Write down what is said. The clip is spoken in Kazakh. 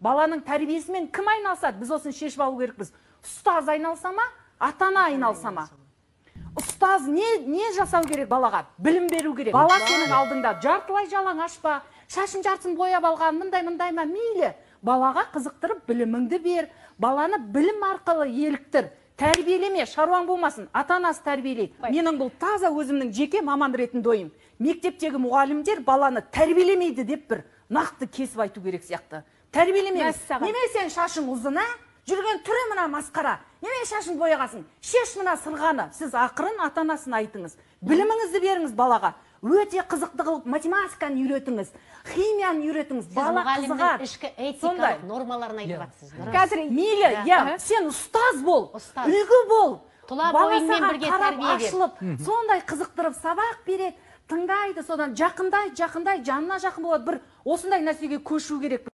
баланың тәрбиесімен кім айналысады? Біз осыны шешіп алу керекпіз. Ұстаз айналса ма, ата-ана айналса ма? Ұстаз не жасау керек балаға? Білім беру керек. Бала сенің алдыңда жартылай жалаңаш па, шашын жартысын бояп алған, мындай ма, мейлі. Балаға қызықтырып біліміңді бер, баланы білім арқылы еліктір. Тәрбиелеме, шаруаң болмасын, ата-анасы тәрбиелейді. Менің бұл таза өзімнің жеке маман ретінде ойым. Мектептегі мұғалімдер баланы тәрбиелемейді деп бір нақты кесіп айту керек сияқты. Тәрбиелемейді. Неме сен шашың ұзына, жүрген түрі мына масқара. Неме шашын бояғасын, шеш мына сырғаны. Сіз ақырын ата-анасын айтыңыз. Біліміңізді беріңіз балаға. Өте қызықты қылып математиканы үйретіңіз, химияны үйретіңіз. Бала қызығады. Ішкі этикалық нормаларын айтып жатсыз. Қазір мейлі, сен ұстаз бол, үлгі бол. Бала саған қарап ашылып, сондай қызықтырып сабақ береді, тыңдайды, содан жақындай, жанына жақын болады. Бір осындай нәрсеге көшу керек.